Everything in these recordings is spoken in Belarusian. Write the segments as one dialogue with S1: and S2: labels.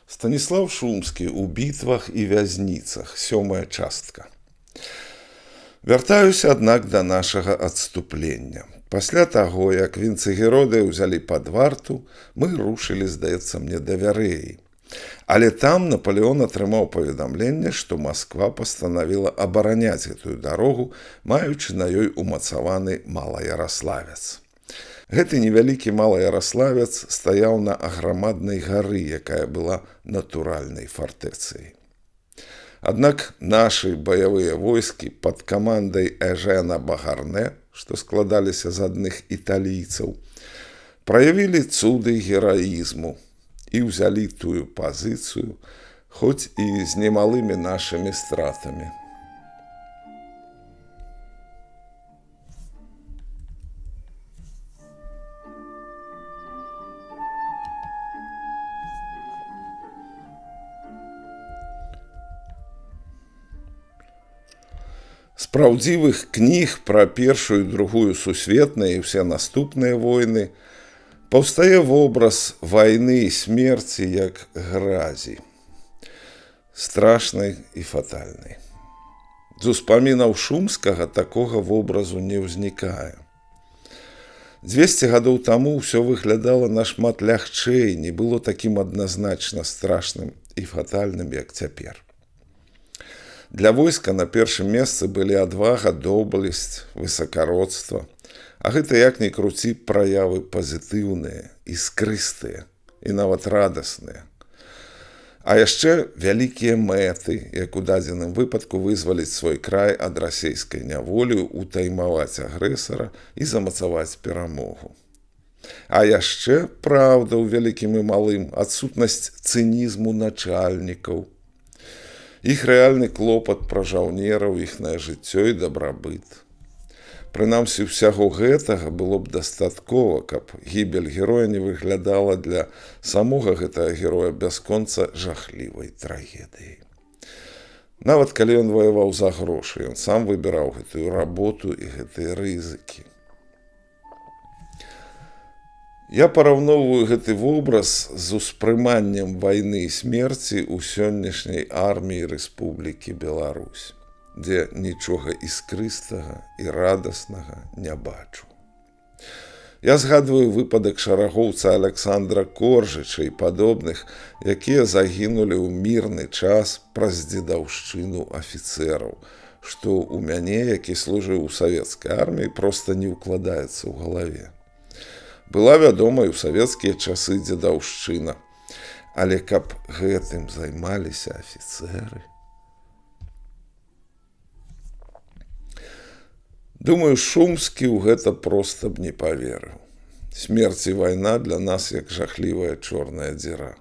S1: Станіслав Шумскі ў бітвах і вязніцах, 7 частка. Вяртаюся, аднак, да нашага адступлення. Пасля таго, як Вінцэгеродыя ўзялі пад варту, мы рушылі, здаецца мне, да Вярэі. Але там Напалеон атрымаў паведамленне, што Масква пастанавіла абараняць гэтую дарогу, маючы на ёй умацаваны Малаяраславец. Гэты невялікі Малаяраславец стаяў на аграмаднай гары, якая была натуральнай фартэцыяй. Аднак нашы баявыя войскі пад камандай Эжэна Багарне, што складаліся з адных італійцаў, праявілі цуды гераізму і ўзялі тую пазіцыю, хоць і з немалымі нашымі стратамі. З праўдзівых кніг пра Першую і Другую сусветныя і ўсе наступныя войны паўстае вобраз вайны і смерці як гразі, страшнай і фатальнай. З успамінаў Шумскага такога вобразу не ўзнікае. 200 гадоў таму ўсё выглядала нашмат лягчэй, не было такім адназначна страшным і фатальным, як цяпер. Для войска на першым месцы былі адвага, доблесць, высакародства, а гэта як ні круці праявы пазітыўныя, іскрыстыя і нават радасныя. А яшчэ вялікія мэты, як у дадзеным выпадку вызваліць свой край ад расейскай няволі, утаймаваць агрэсара і замацаваць перамогу. А яшчэ праўда ў вялікім і малым, адсутнасць цынізму начальнікаў, іх рэальны клопат пра жаўнераў, іхнае жыццё і дабрабыт. Прынамсі, усяго гэтага было б дастаткова, каб гібель героя не выглядала для самога гэтага героя бясконца жахлівай трагедыяй. Нават калі ён ваяваў за грошы, ён сам выбіраў гэтую работу і гэтыя рызыкі. Я параўноўваю гэты вобраз з успрыманнем вайны і смерці ў сённяшняй арміі Рэспублікі Беларусь, дзе нічога іскрыстага і радаснага не бачу. Я згадваю выпадак шарагоўца Аляксандра Коржыча і падобных, якія загінулі ў мірны час праз дзедаўшчыну афіцэраў, што ў мяне, які служыў у савецкай арміі, проста не ўкладаецца ў галаве. Была вядома і ў савецкія часы дзедаўшчына, але каб гэтым займаліся афіцэры. Думаю, Шумскі ў гэта проста б не паверыў. Смерць і вайна для нас як жахлівая чорная дзіра.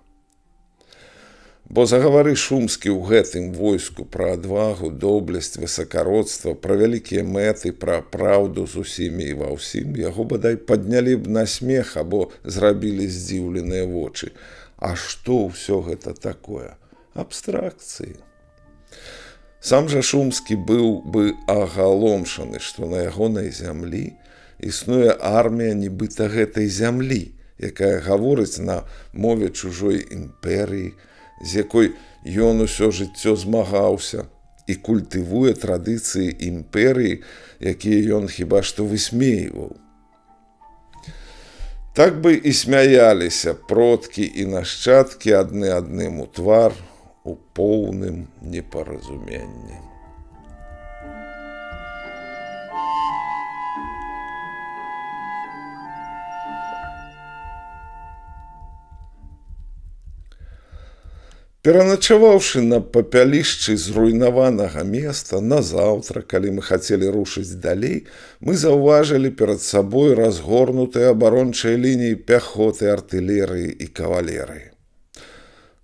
S1: Бо загавары Шумскі ў гэтым войску пра адвагу, доблесць, высакародства, пра вялікія мэты, пра праўду з усімі і ва ўсім, яго бадай паднялі б на смех або зрабілі здзіўленыя вочы. А што ўсё гэта такое? Абстракцыі. Сам жа Шумскі быў бы агаломшаны, што на ягонай зямлі існуе армія нібыта гэтай зямлі, якая гаворыць на мове чужой імперыі, з якой ён усё жыццё змагаўся і культывуе традыцыі імперыі, якія ён хіба што высмейваў. Так бы і смяяліся продкі і нашчадкі адны адным у твар у поўным непаразуменні. Пераначаваўшы на папялішчы зруйнаванага места, назаўтра, калі мы хацелі рушыць далей, мы заўважылі перад сабой разгорнутыя абарончыя лініі пяхоты, артылерыі і кавалерыі.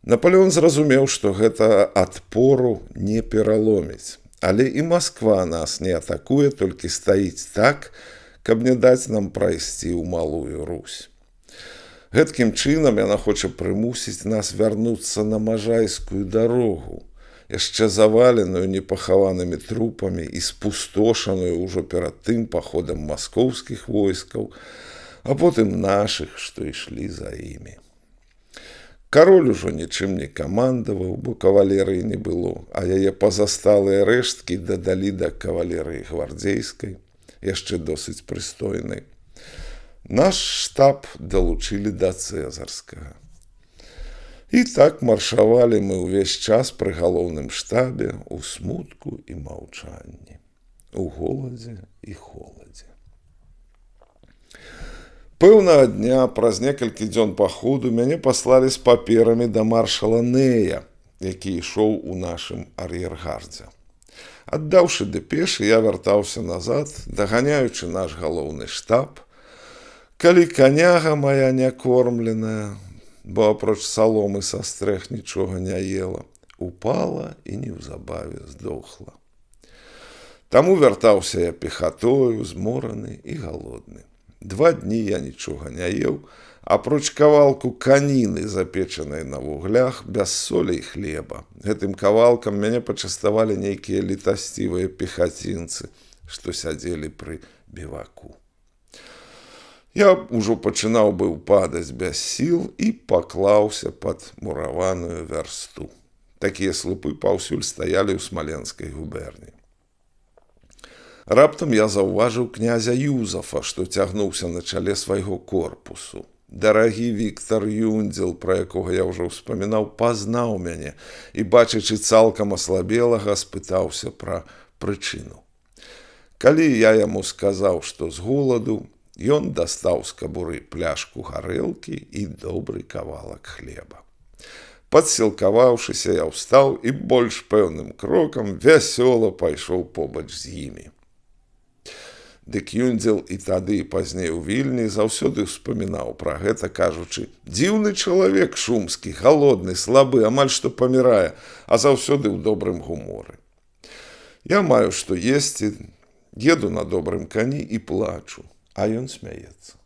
S1: Напалеон зразумеў, што гэта адпору не пераломіць, але і Масква нас не атакуе, толькі стаіць так, каб не даць нам прайсці ў Малую Русь. Гэткім чынам яна хоча прымусіць нас вярнуцца на Можайскую дарогу, яшчэ заваленую непахаванымі трупамі і спустошаную ўжо перад тым паходам маскоўскіх войскаў, а потым нашых, што ішлі за імі. Кароль ужо нічым не камандаваў, бо кавалерыі не было, а яе пазасталыя рэшткі дадалі да кавалерыі гвардзейскай, яшчэ досыць прыстойнай. Наш штаб далучылі да цэзарскага. І так маршавалі мы ўвесь час пры галоўным штабе ў смутку і маўчанні, у голадзе і холадзе. Пэўнага дня, праз некалькі дзён паходу, мяне паслалі з паперамі да маршала Нея, які ішоў у нашым ар'ергардзе. Аддаўшы дэпешы, я вяртаўся назад, даганяючы наш галоўны штаб, калі каняга моя някормленая, бо апроч саломы са стрэх нічога не ела, упала і неўзабаве здохла. Таму вяртаўся я пехатою, змораны і галодны. 2 дні я нічога не еў, апроч кавалку каніны, запечанай на вуглях, без солі і хлеба. Гэтым кавалкам мяне пачаставалі нейкія літасцівыя пехацінцы, што сядзелі пры біваку. Я ўжо пачынаў быў падаць без сіл і паклаўся пад мураваную вярсту. Такія слупы паўсюль стаялі ў Смаленскай губерні. Раптам я заўважыў князя Юзафа, што цягнуўся на чале свайго корпусу. Дарагі Віктар Юндзел, пра якога я ўжо ўспамінаў, пазнаў мяне і, бачачы цалкам аслабелага, спытаўся пра прычыну. Калі я яму сказаў, што з голаду, ён дастаў з кабуры пляшку гарэлкі і добры кавалак хлеба. Падсілкаваўшыся, я ўстаў і больш пэўным крокам вясёла пайшоў побач з імі. Дык Юндзел і тады і пазней у Вільні заўсёды ўспамінаў пра гэта, кажучы: «Дзіўны чалавек шумскі, галодны, слабы, амаль што памірае, а заўсёды ў добрым гуморы. Я маю што есці, еду на добрым кані і плачу, а ён смяецца».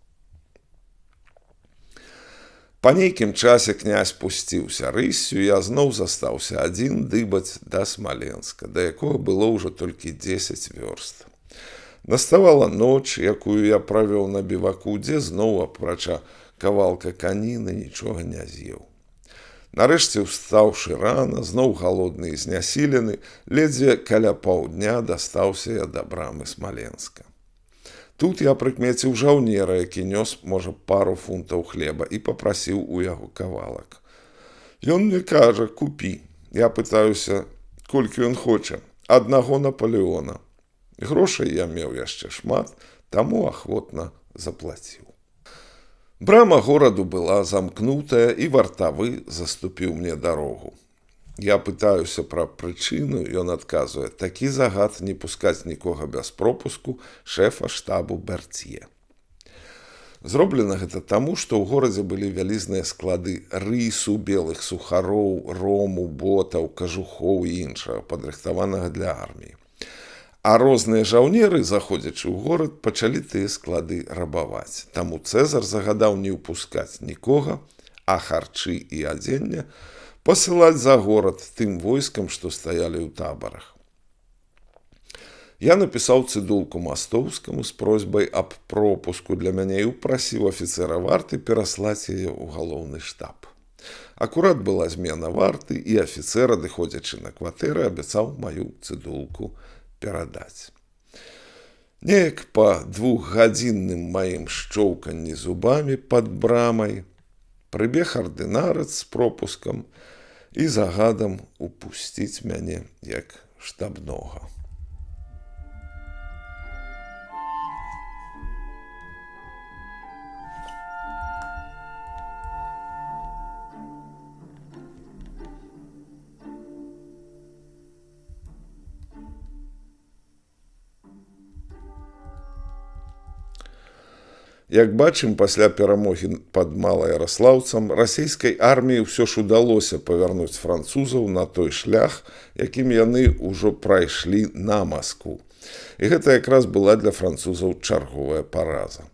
S1: Па нейкім часе князь пусціўся рыссю, я зноў застаўся адзін дыбаць да Смаленска, да якога было ўжо толькі 10 вёрст. Наставала ноч, якую я правёў на біваку, дзе зноў, апрача кавалка каніны, нічога не з'еў. Нарэшце, устаўшы рана, зноў галодны і знясілены, ледзьве каля паўдня дастаўся я да брамы Смаленска. Тут я прыкмеціў жаўнера, які нёс, можа, пару фунтаў хлеба, і папрасіў у яго кавалак. Ён мне кажа: «Купі». Я пытаюся, колькі ён хоча. 1 Напалеона. Грошай я меў яшчэ шмат, таму ахвотна заплаціў. Брама гораду была замкнутая, і вартавы заступіў мне дарогу. Я пытаюся пра прычыну, ён адказвае: «Такі загад не пускаць нікога без пропуску шэфа штабу Бертье». Зроблена гэта таму, што ў горадзе былі вялізныя склады рысу, белых сухароў, рому, ботаў, кажухоў і іншага, падрыхтаванага для арміі. А розныя жаўнеры, заходзячы ў горад, пачалі тыя склады рабаваць. Таму Цэзар загадаў не ўпускаць нікога, а харчы і адзенне пасылаць за горад тым войскам, што стаялі ў табарах. Я напісаў цыдулку Мастоўскаму з просьбай аб пропуску для мяне і ўпрасіў афіцэра варты пераслаць яе ў галоўны штаб. Акурат была змена варты, і афіцэр, адыходзячы на кватэры, абяцаў маю цыдулку перадаць. Неяк па 2-гадзінным маім шчоўканні зубамі пад брамай прыбег ардынарац з пропускам і загадам упусціць мяне як штабнога. Як бачым, пасля перамогі пад Малаярослаўцам расійскай арміі ўсё ж удалося павярнуць французаў на той шлях, якім яны ўжо прайшлі на Маскву. І гэта якраз была для французаў чарговая параза.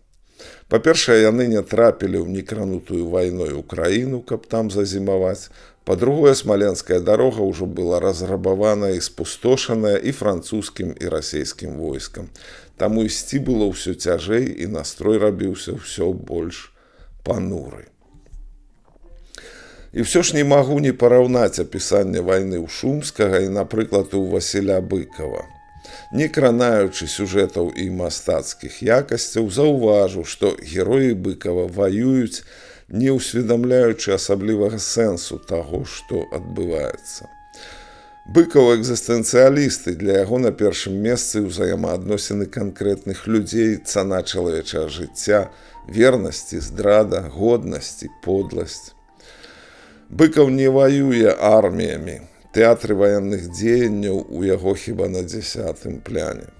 S1: Па-першае, яны не трапілі ў некранутую вайной Украіну, каб там зазімаваць. Па-другое, Смаленская дарога ўжо была разрабаваная і спустошаная і французскім, і расійскім войскам. Таму ісці было ўсё цяжэй, і настрой рабіўся ўсё больш пануры. І ўсё ж не магу не параўнаць апісанне вайны ў Шумскага і, напрыклад, у Васіля Быкова. Не кранаючы сюжэтаў і мастацкіх якасцяў, заўважу, што героі Быкова ваююць, не ўсведамляючы асаблівага сэнсу таго, што адбываецца. Быкаў экзістэнцыялісты, для яго на першым месцы ўзаемаадносіны канкрэтных людзей, цана чалавечага жыцця, вернасці, здрада, годнасці, подласць. Быкаў не ваюе арміямі, тэатры ваенных дзеянняў у яго хіба на 10-м пляне.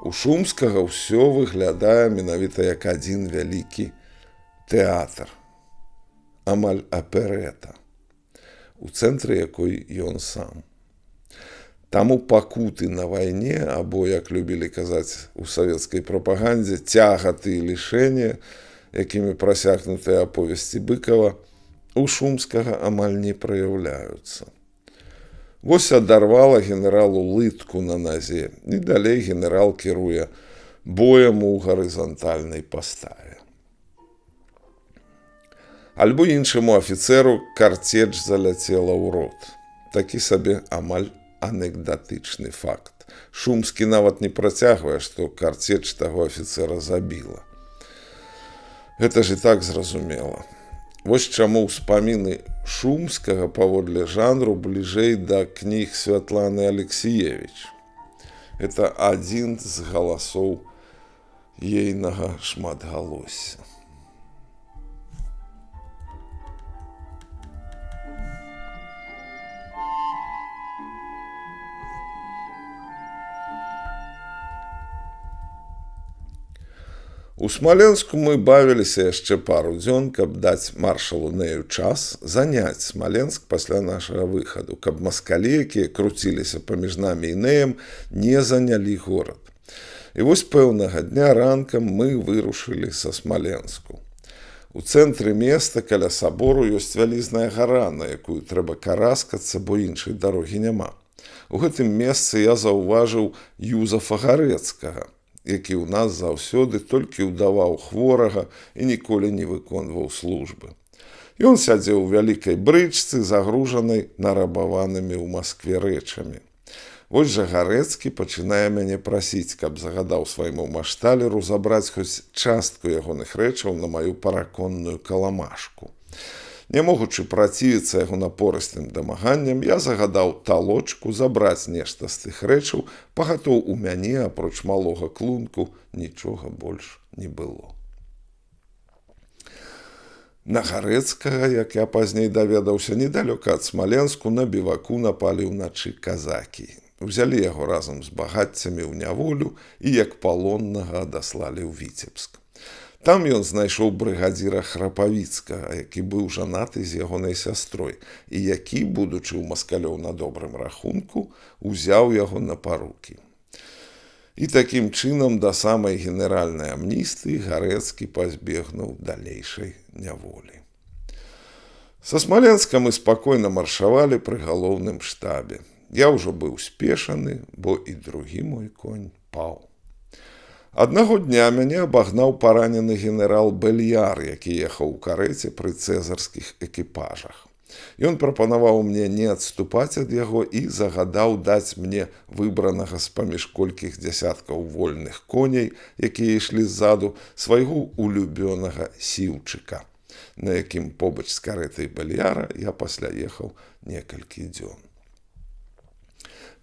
S1: У Шумскага ўсё выглядае менавіта як адзін вялікі тэатр, амаль аперэта, у цэнтры якой ён сам. Таму пакуты на вайне, або, як любілі казаць у савецкай прапагандзе, цягаты і лішэнне, якімі прасякнутыя аповесці Быкава, у Шумскага амаль не праяўляюцца. Вось адарвала генералу лытку на назе, і далей генерал кіруе боем у гарызантальнай паставе. Альбо іншаму афіцэру карцеч заляцела ў рот. Такі сабе амаль анекдатычны факт. Шумскі нават не працягвае, што карцеч таго афіцэра забіла. Гэта ж і так зразумела. Вось чаму ўспаміны Шумскага паводле жанру бліжэй да кніг Святланы Алексіевіч. Гэта адзін з галасоў ейнага шматгалосся. У Смаленску мы бавіліся яшчэ пару дзён, каб даць маршалу Нею час заняць Смаленск пасля нашага выхаду, каб маскалі, якія круціліся паміж намі і Неем, не занялі горад. І вось пэўнага дня ранкам мы вырушылі са Смаленску. У цэнтры места каля сабору ёсць вялізная гара, на якую трэба караскацца, бо іншай дарогі няма. У гэтым месцы я заўважыў Юзафа Гарэцкага, які ў нас заўсёды толькі ўдаваў хворага і ніколі не выконваў службы. Ён сядзеў у вялікай брычцы, загружанай нарабаванымі ў Маскве рэчамі. Вось жа Гарэцкі пачынае мяне прасіць, каб загадаў свайму машталеру забраць хоць частку ягоных рэчаў на маю параконную каламашку. Не могучы працівіцца яго напорыстым дамаганням, я загадаў талочку забраць нешта з тых рэчаў, пагатоў у мяне, апроч малога клунку, нічога больш не было. На Гарэцкага, як я пазней даведаўся, недалёка ад Смаленску на біваку напалі ўначы казакі. Узялі яго разам з багаццямі ў няволю і як палоннага адаслалі ў Віцебск. Там ён знайшоў брыгадзіра Храпавіцкага, які быў жанаты з ягонай сястрой, і які, будучы ў маскалёў на добрым рахунку, узяў яго на парукі. І такім чынам да самай генеральнай амністыі Гарэцкі пазбегнуў далейшай няволі. Са Смаленска мы спакойна маршавалі пры галоўным штабе. Я ўжо быў спешаны, бо і другі мой конь паў. Аднаго дня мяне абагнаў паранены генерал Бельяр, які ехаў у карэце пры цэзарскіх экіпажах. Ён прапанаваў мне не адступаць ад яго і загадаў даць мне выбранага з-паміж колькіх дзясяткаў вольных коней, якія ішлі ззаду, свайго улюбёнага сіўчыка, на якім побач з карэтай Бельяра я пасля ехаў некалькі дзён.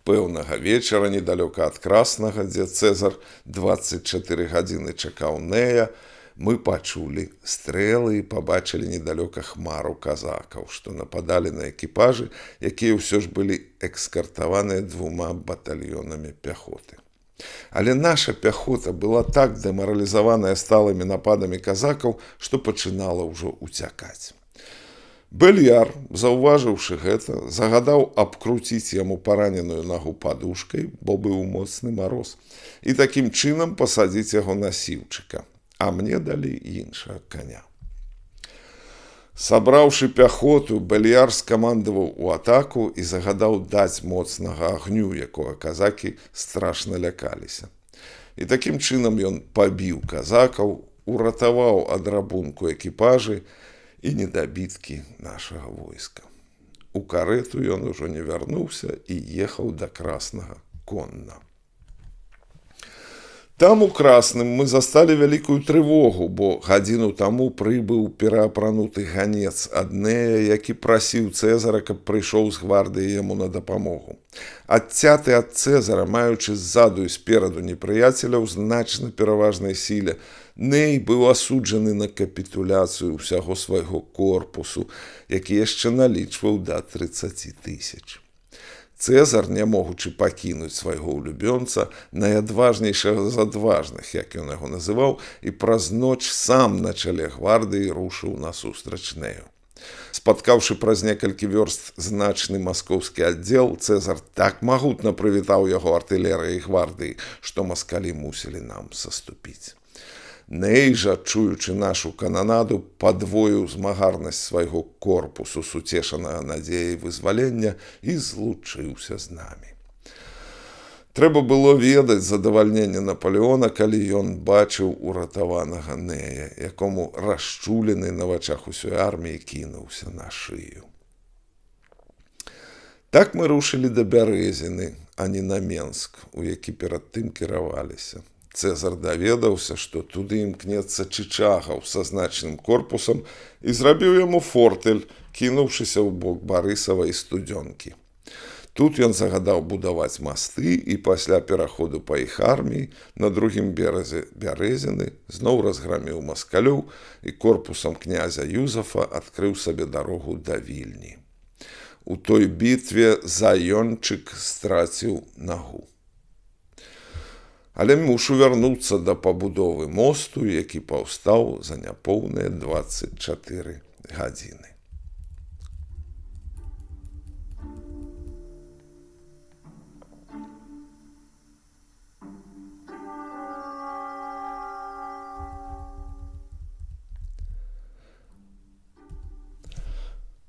S1: Пэўнага вечара недалёка ад Краснага, дзе Цэзар 24 гадзіны чакаў Нея, мы пачулі стрэлы і пабачылі недалёка хмару казакаў, што нападалі на экіпажы, якія ўсё ж былі экскартаваныя 2 батальёнамі пяхоты. Але наша пяхота была так дэмаралізаваная сталымі нападамі казакаў, што пачынала ўжо уцякаць. Бельяр, заўважыўшы гэта, загадаў абкруціць яму параненую нагу падушкай, бо быў моцны мароз, і такім чынам пасадзіць яго на сіўчыка, а мне далі іншага коня. Сабраўшы пяхоту, Бельяр скамандаваў у атаку і загадаў даць моцнага агню, якога казакі страшна лякаліся. І такім чынам ён пабіў казакаў, уратаваў ад рабунку экіпажы і недабіткі нашага войска. У карэту ён ужо не вярнуўся і ехаў да Краснага конна. Там у Красным мы засталі вялікую трывогу, бо гадзіну таму прыбыў пераапрануты ганец Аднея, які прасіў Цэзара, каб прыйшоў з гвардыі яму на дапамогу. Адцяты ад Цэзара, маючы ззаду і спераду непрыяцеля ў значна пераважнай сіле, Ней быў асуджаны на капітуляцыю ўсяго свайго корпусу, які яшчэ налічваў да 30 000. Цэзар, не могучы пакінуць свайго ўлюбёнца, найадважнейшага з адважных, як ён яго называў, і праз ноч сам на чале гвардыі рушыў насустрач Нею. Спаткаўшы праз некалькі вёрст значны маскоўскі аддзел, Цэзар так магутна прывітаў яго артылерыяй гвардыі, што маскалі мусілі нам саступіць. Ней жа, чуючы нашу кананаду, падвоіў змагарнасць свайго корпусу, суцешанага надзеяй вызвалення, і злучыўся з намі. Трэба было ведаць задавальненне Напалеона, калі ён бачыў уратаванага Нея, якому расчулены на вачах усёй арміі кінуўся на шыю. Так мы рушылі да Бярэзіны, а не на Менск, у які перад тым кіраваліся. Цэзар даведаўся, што туды імкнецца Чычагаў са значным корпусам і зрабіў яму фортэль, кінуўшыся ў бок Барысава і Студзёнкі. Тут ён загадаў будаваць масты і пасля пераходу па іх арміі на другім беразе Бярэзіны зноў разграміў маскалёў і корпусам князя Юзафа адкрыў сабе дарогу да Вільні. У той бітве Заёнчык страціў нагу. Але мушу вярнуцца да пабудовы мосту, які паўстаў за няпоўныя 24 гадзіны.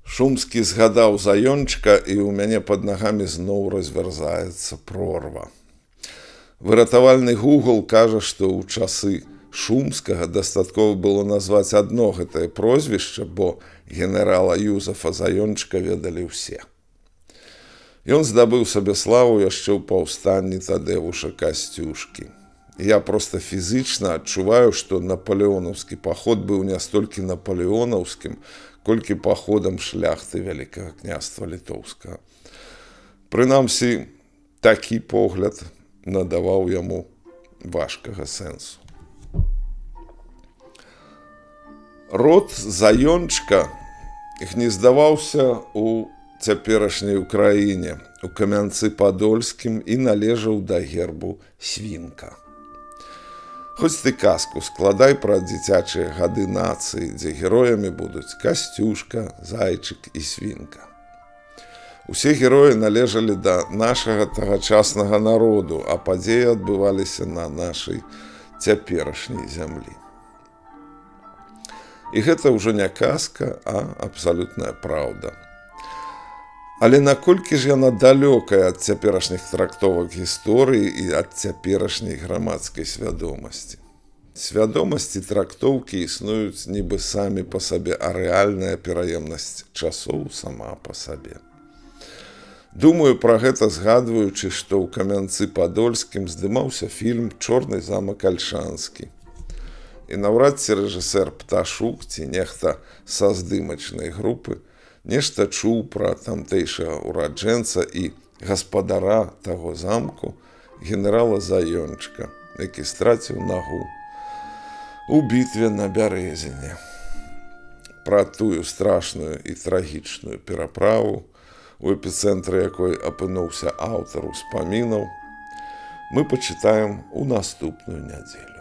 S1: Шумскі згадаў Заёнчыка, і ў мяне пад нагамі зноў развярзаецца прорва. Выратавальны Google кажа, што ў часы Шумскага дастаткова было назваць адно гэтае прозвішча, бо генерала Юзафа Заёнчыка ведалі ўсе. Ён здабыў сабе славу яшчэ ў паўстанні Тадзеуша Касцюшкі. Я проста фізычна адчуваю, што напалеонаўскі паход быў не столькі напалеонаўскім, колькі паходам шляхты Вялікага княства Літоўскага. Прынамсі, такі погляд надаваў яму важкага сэнсу. Род Заёнчыка гнездаваўся ў цяперашняй Украіне, у Камянцы-Падольскім, і належаў да гербу свінка. Хоць ты казку складай пра дзіцячыя гады нацыі, дзе героямі будуць Касцюшка, Зайчык і свінка. Усе героі належалі да нашага тагачаснага народу, а падзеі адбываліся на нашай цяперашняй зямлі. І гэта ўжо не казка, а абсалютная праўда. Але наколькі ж яна далёкая ад цяперашніх трактовак гісторыі і ад цяперашняй грамадскай свядомасці? Свядомасць і трактоўкі існуюць нібы самі па сабе, а рэальная пераемнасць часоў сама па сабе. Думаю пра гэта, згадваючы, што ў Камянцы-Падольскім здымаўся фільм «Чорны замак Альшанскі». І наўрад ці рэжысэр Пташук ці нехта са здымачнай групы нешта чуў пра тамтэйшага ураджэнца і гаспадара таго замку, генерала Заёнчыка, які страціў нагу у бітве на Бярэзіне. Пра тую страшную і трагічную пераправу, у эпіцэнтры якой апынуўся аўтар успамінаў, мы пачытаем у наступную нядзелю.